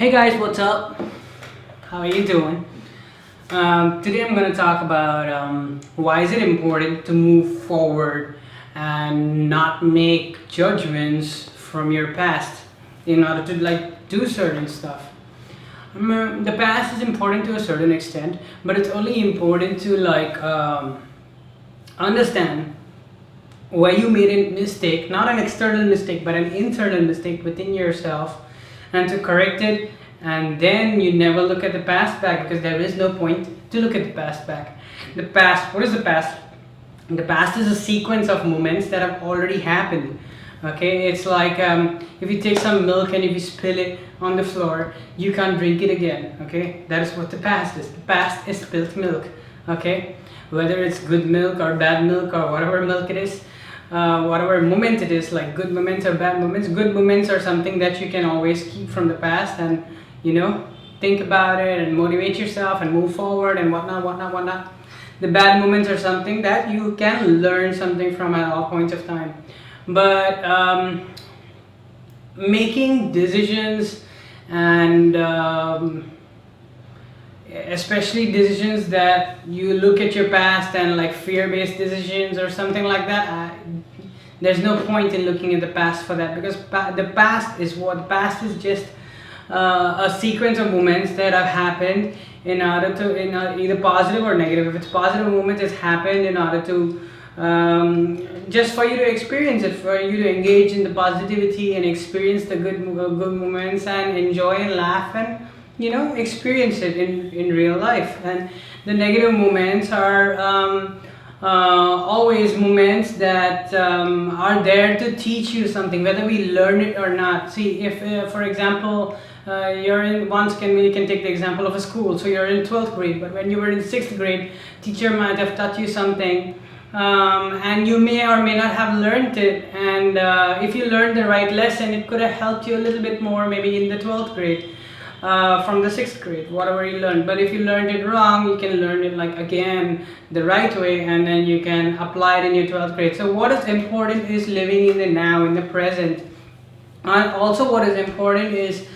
Hey guys, what's up? How are you doing? Today I'm going to talk about why is it important to move forward and not make judgments from your past in order to do certain stuff. The past is important to a certain extent, but it's only important to understand where you made a mistake, not an external mistake, but an internal mistake within yourself, and to correct it. And then you never look at the past back because there is no point to look at the past back. The past, what is the past? The past is a sequence of moments that have already happened. Okay, it's like if you take some milk and if you spill it on the floor, you can't drink it again. Okay, that is what the past is. The past is spilt milk. Okay, whether it's good milk or bad milk or whatever milk it is, whatever moment it is, like good moments or bad moments. Good moments are something that you can always keep from the past and think about it and motivate yourself and move forward and whatnot. The bad moments are something that you can learn something from at all points of time. But making decisions and especially decisions that you look at your past and like fear-based decisions or something like that, there's no point in looking at the past for that, because the past is just a sequence of moments that have happened in order to either positive or negative. If it's positive moment, it's happened in order to just for you to experience it, for you to engage in the positivity and experience the good moments and enjoy and laugh and experience it in real life. And the negative moments are always moments that are there to teach you something, whether we learn it or not. See, if for example you're in we can take the example of a school. So you're in 12th grade, but when you were in 6th grade, teacher might have taught you something, and you may or may not have learned it, and if you learned the right lesson, it could have helped you a little bit more maybe in the 12th grade from the 6th grade, whatever you learned. But if you learned it wrong, you can learn it again the right way, and then you can apply it in your 12th grade. So what is important is living in the now, in the present. And also what is important is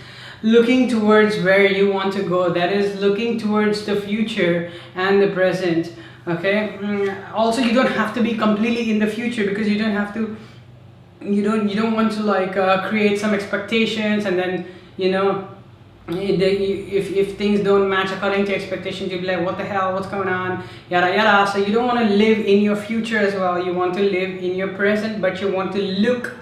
looking towards where you want to go, that is looking towards the future and the present. Okay, also you don't have to be completely in the future, because you don't want to create some expectations, and then if things don't match according to expectations, you'll be like, what the hell, what's going on, yada yada. So you don't want to live in your future as well. You want to live in your present, but you want to look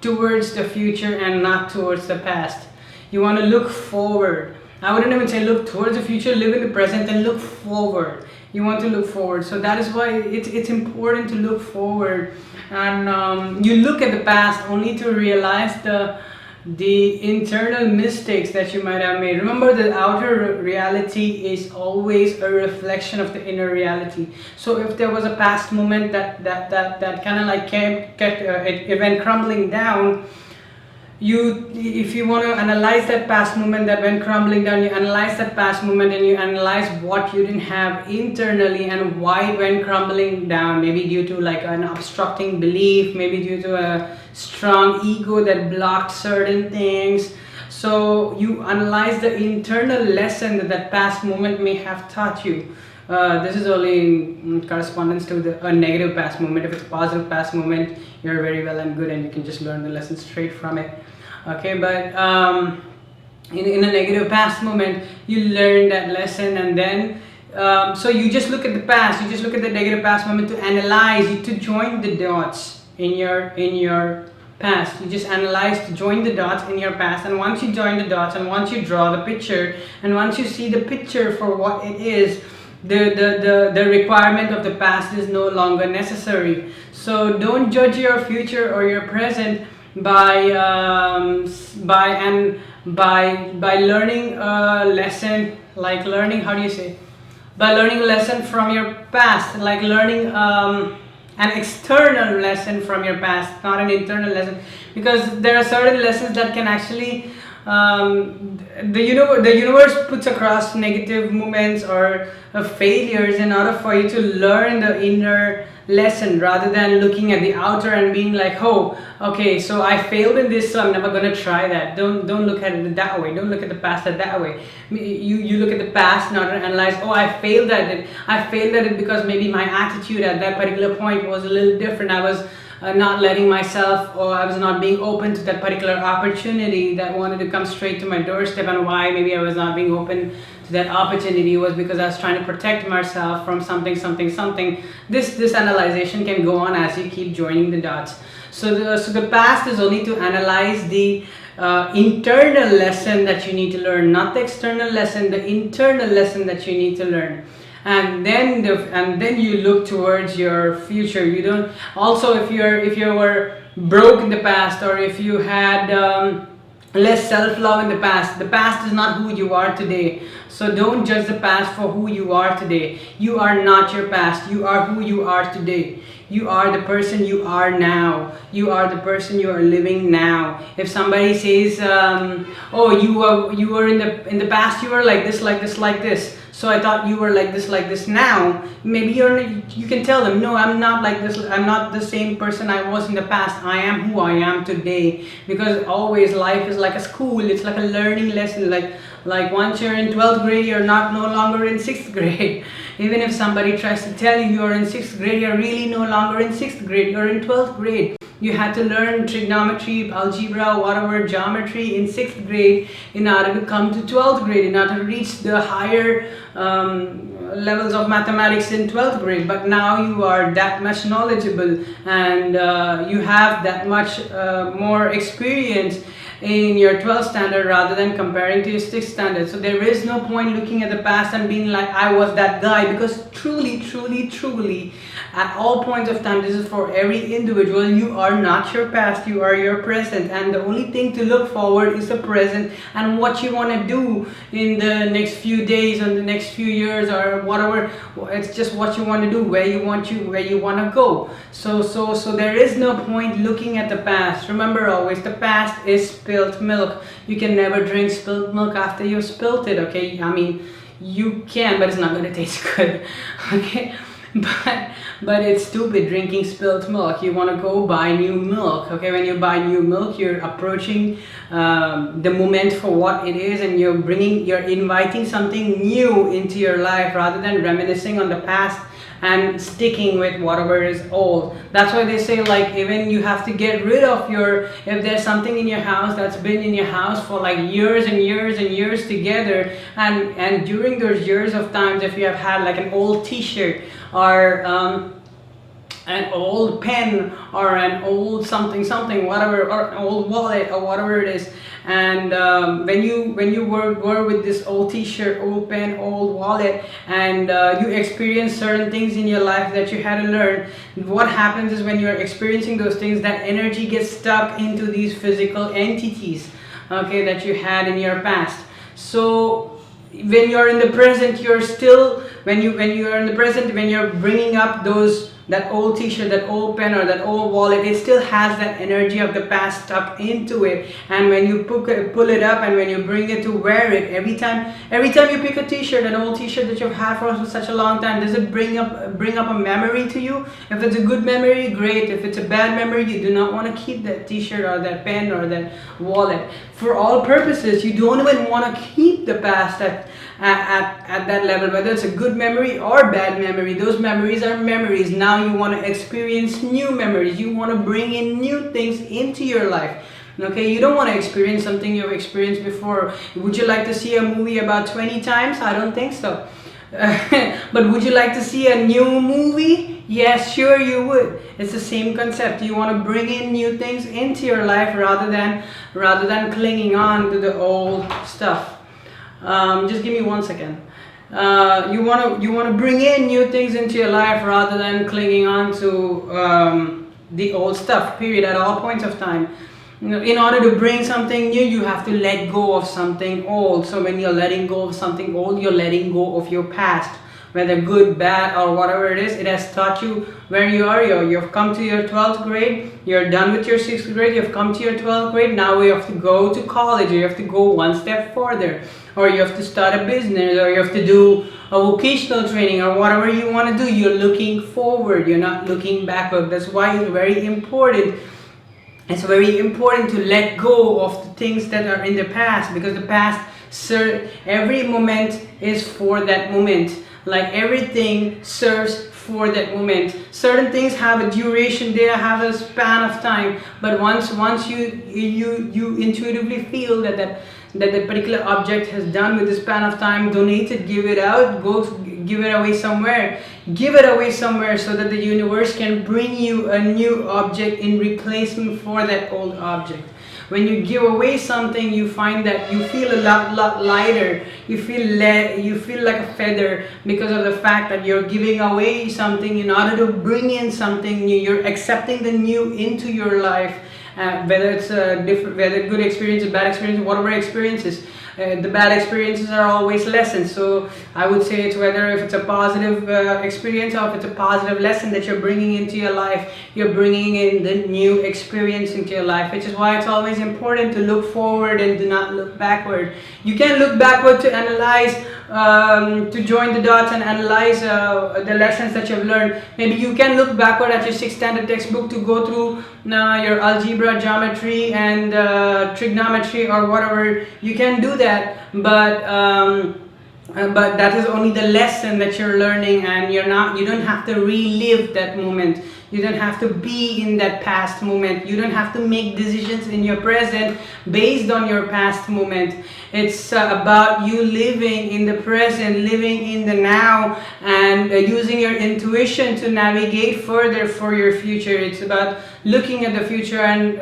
towards the future and not towards the past. You want to look forward. I wouldn't even say look towards the future. Live in the present and look forward. You want to look forward. So that is why it's important to look forward. And you look at the past only to realize the internal mistakes that you might have made. Remember, the outer reality is always a reflection of the inner reality. So if there was a past moment that kind of it went crumbling down, if you want to analyze that past moment that went crumbling down, you analyze that past moment and you analyze what you didn't have internally and why it went crumbling down. Maybe due to an obstructing belief, maybe due to a strong ego that blocked certain things. So you analyze the internal lesson that past moment may have taught you. This is only in correspondence to a negative past moment. If it's a positive past moment, you're very well and good, and you can just learn the lesson straight from it. Okay, but in a negative past moment, you learn that lesson, and then so you just look at the past. You just look at the negative past moment to analyze, to join the dots in your past. You just analyze to join the dots in your past, and once you join the dots, and once you draw the picture, and once you see the picture for what it is, the requirement of the past is no longer necessary. So don't judge your future or your present by learning a lesson, by learning a lesson from your past, like learning an external lesson from your past, not an internal lesson, because there are certain lessons that can actually the universe puts across negative moments or failures in order for you to learn the inner lesson, rather than looking at the outer and being like, oh, okay, so I failed in this, so I'm never gonna try that. Don't look at it that way. Don't look at the past that way. You look at the past now and analyze, oh, I failed at it. I failed at it because maybe my attitude at that particular point was a little different. I was not letting myself, or I was not being open to that particular opportunity that wanted to come straight to my doorstep. And why maybe I was not being open to that opportunity was because I was trying to protect myself from something. This analyzation can go on as you keep joining the dots. So the past is only to analyze the internal lesson that you need to learn, not the external lesson, the internal lesson that you need to learn. And then you look towards your future. You don't, also, if you were broke in the past, or if you had less self-love in the past is not who you are today. So don't judge the past for who you are today. You are not your past. You are who you are today. You are the person you are now. You are the person you are living now. If somebody says, oh, you were in the past, you were like this, so I thought you were like this now, maybe you can tell them, no, I'm not like this. I'm not the same person I was in the past. I am who I am today. Because always life is like a school. It's like a learning lesson. Like once you're in 12th grade, you're no longer in 6th grade. Even if somebody tries to tell you you're in 6th grade, you're really no longer in 6th grade. You're in 12th grade. You had to learn trigonometry, algebra, whatever, geometry in 6th grade in order to come to 12th grade, in order to reach the higher levels of mathematics in 12th grade. But now you are that much knowledgeable, and you have that much more experience in your 12th standard rather than comparing to your 6th standard. So there is no point looking at the past and being like, I was that guy, because truly at all points of time, this is for every individual, you are not your past, you are your present, and the only thing to look forward is the present and what you want to do in the next few days and the next few years or whatever. It's just what you want to do, where you want to go. So there is no point looking at the past. Remember always, the past is spilt milk. You can never drink spilt milk after you spilt it, okay? I mean, you can, but it's not going to taste good, okay? But it's stupid drinking spilt milk. You want to go buy new milk, okay? When you buy new milk, you're approaching the moment for what it is, and you're inviting something new into your life rather than reminiscing on the past and sticking with whatever is old. That's why they say, like, even you have to get rid of if there's something in your house that's been in your house for like years and years together, and during those years of times, if you have had like an old t-shirt or an old pen or an old something, whatever, or an old wallet or whatever it is, and when you were with this old t-shirt, old pen, old wallet, and you experience certain things in your life that you had to learn, what happens is when you're experiencing those things, that energy gets stuck into these physical entities, okay, that you had in your past. So when you're in the present, you're still, when you're in the present, when you're bringing up that old t-shirt, that old pen, or that old wallet, it still has that energy of the past stuck into it. And when you pull it up, and when you bring it to wear it, every time you pick a t-shirt, an old t-shirt that you've had for such a long time, does it bring up a memory to you? If it's a good memory, great. If it's a bad memory, you do not want to keep that t-shirt or that pen or that wallet. For all purposes, you don't even want to keep the past at that level, whether it's a good memory or bad memory. Those memories are memories. Now you want to experience new memories. You want to bring in new things into your life. Okay, you don't want to experience something you've experienced before. Would you like to see a movie about 20 times? I don't think so. But would you like to see a new movie? Yes, sure you would. It's the same concept. You want to bring in new things into your life rather than clinging on to the old stuff. Just give me 1 second. You want to bring in new things into your life rather than clinging on to the old stuff, period, at all points of time. In order to bring something new, you have to let go of something old. So when you're letting go of something old, you're letting go of your past. whether good, bad, or whatever it is. It has taught you where you are. You've come to your 12th grade, you're done with your 6th grade, you've come to your 12th grade, now you have to go to college, you have to go one step further, or you have to start a business, or you have to do a vocational training, or whatever you want to do. You're looking forward, you're not looking backward. That's why it's very important. It's very important to let go of the things that are in the past, because the past, every moment is for that moment. Like everything serves for that moment. Certain things have a duration, they have a span of time, but once you intuitively feel that the particular object has done with the span of time, donate it, give it out, go give it away somewhere. Give it away somewhere so that the universe can bring you a new object in replacement for that old object. When you give away something, you find that you feel a lot lighter. You feel like a feather, because of the fact that you're giving away something in order to bring in something new. You're accepting the new into your life, whether it's whether good experience or bad experience, whatever experiences. The bad experiences are always lessons. So I would say it's whether if it's a positive experience or if it's a positive lesson that you're bringing into your life, you're bringing in the new experience into your life, which is why it's always important to look forward and do not look backward. You can look backward to analyze, to join the dots and analyze the lessons that you've learned. Maybe you can look backward at your 6th standard textbook to go through your algebra, geometry, and trigonometry, or whatever. You can do that, but that is only the lesson that you're learning, and you don't have to relive that moment. You don't have to be in that past moment. You don't have to make decisions in your present based on your past moment. It's about you living in the present, living in the now, and using your intuition to navigate further for your future. It's about looking at the future and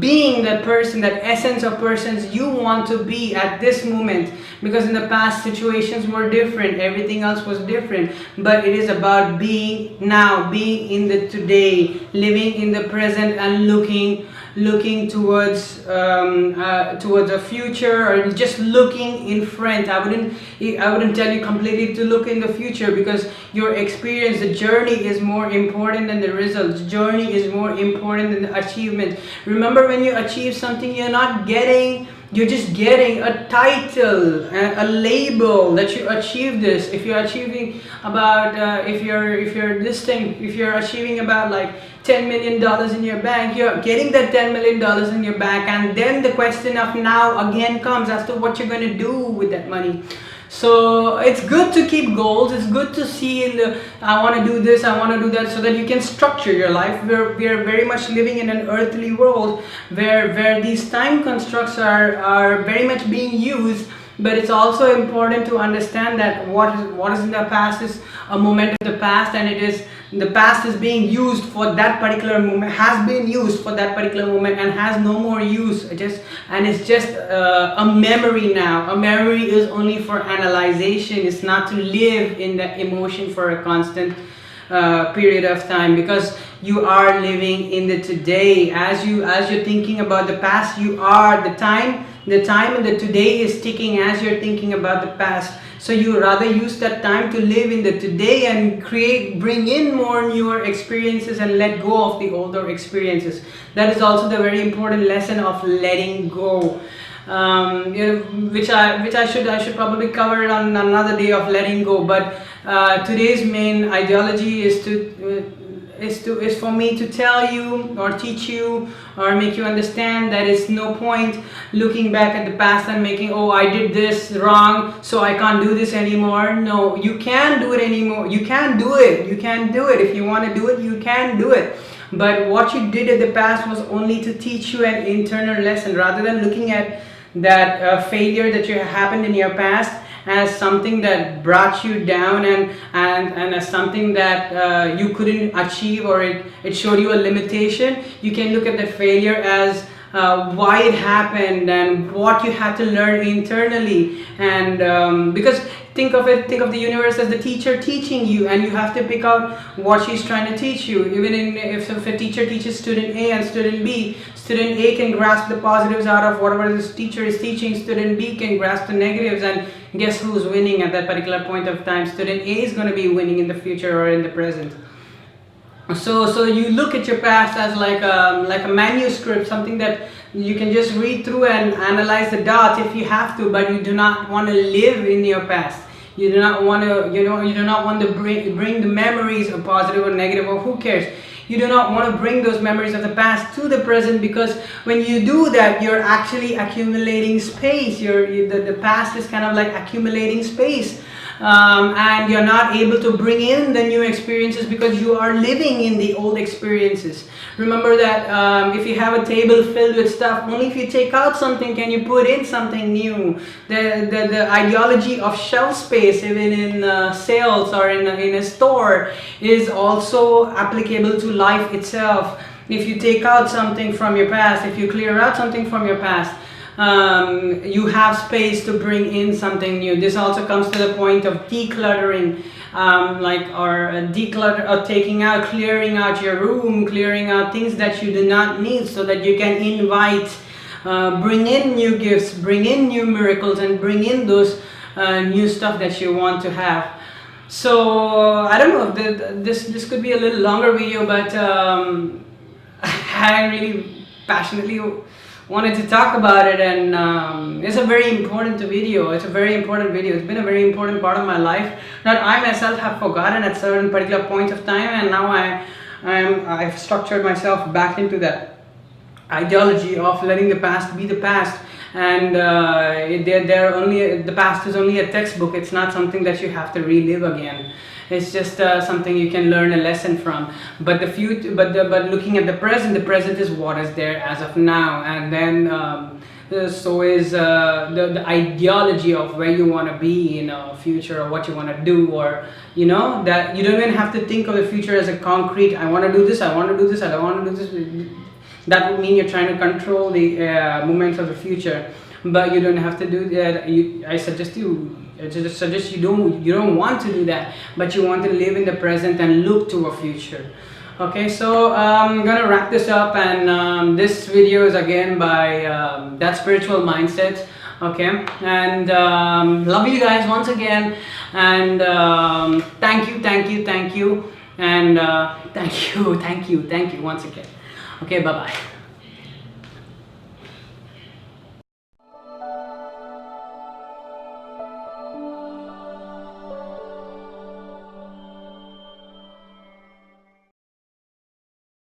being that person, that essence of persons you want to be at this moment. Because in the past, situations were different, everything else was different, but it is about being now, being in the today, living in the present, and looking towards a future, or just looking in front. I wouldn't tell you completely to look in the future, because your experience, the journey, is more important than the results. Journey is more important than the achievement. Remember, when you achieve something, you're just getting a title, a label that you achieved this. If you're achieving about, if you're achieving about like $10 million in your bank, you're getting that $10 million in your bank, and then the question of now again comes as to what you're going to do with that money. So it's good to keep goals. It's good to see I want to do this, I want to do that, so that you can structure your life. We are very much living in an earthly world where these time constructs are very much being used. But it's also important to understand that what is in the past is a moment of the past, and the past is being used for that particular moment, has been used for that particular moment, and has no more use. It's just a memory now. A memory is only for analyzation. It's not to live in that emotion for a constant period of time, because you are living in the today. As you're thinking about the past, you are the time and the today is ticking as you're thinking about the past. So you rather use that time to live in the today and bring in more newer experiences and let go of the older experiences. That is also the very important lesson of letting go. Which I should probably cover it on another day of letting go. But today's main ideology is for me to tell you or teach you or make you understand that it's no point looking back at the past and making, oh, I did this wrong, so I can't do this anymore. No, you can't do it anymore. You can do it. You can do it. If you want to do it, you can do it. But what you did in the past was only to teach you an internal lesson, rather than looking at that failure that happened in your past as something that brought you down and as something that you couldn't achieve, or it showed you a limitation. You can look at the failure as why it happened and what you had to learn internally. And because think of the universe as the teacher teaching you, and you have to pick out what she's trying to teach you. Even if a teacher teaches student A and student B, Student A can grasp the positives out of whatever this teacher is teaching. Student B can grasp the negatives, and guess who's winning at that particular point of time? Student A is going to be winning in the future or in the present. So you look at your past as like a manuscript, something that you can just read through and analyze the dots if you have to, but you do not want to live in your past. You do not want to, you do not want to bring the memories of positive or negative, or who cares. You do not want to bring those memories of the past to the present, because when you do that, you're actually accumulating space. The past is kind of like accumulating space. And you're not able to bring in the new experiences because you are living in the old experiences. Remember that if you have a table filled with stuff, only if you take out something can you put in something new. The ideology of shelf space, even in sales or in a store, is also applicable to life itself. If you take out something from your past, if you clear out something from your past, you have space to bring in something new. This also comes to the point of decluttering, or taking out, clearing out your room, clearing out things that you do not need, so that you can invite, bring in new gifts, bring in new miracles, and bring in those new stuff that you want to have. So I don't know, this could be a little longer video, but I really passionately wanted to talk about it, and it's a very important video. It's a very important video. It's been a very important part of my life that I myself have forgotten at certain particular points of time, and now I've structured myself back into that ideology of letting the past be the past. And the past is only a textbook. It's not something that you have to relive again. It's just something you can learn a lesson from. But the future, but looking at the present is what is there as of now. And then so is the ideology of where you want to be in the future, or what you want to do, or that you don't even have to think of the future as a concrete. I want to do this. I want to do this. I don't want to do this. That would mean you're trying to control the moments of the future. But you don't have to do that. I suggest you don't want to do that, but you want to live in the present and look to a future. Okay, so I'm gonna wrap this up, and this video is again by That Spiritual Mindset. Okay, and love you guys once again, and thank you, and thank you once again. Okay, bye bye.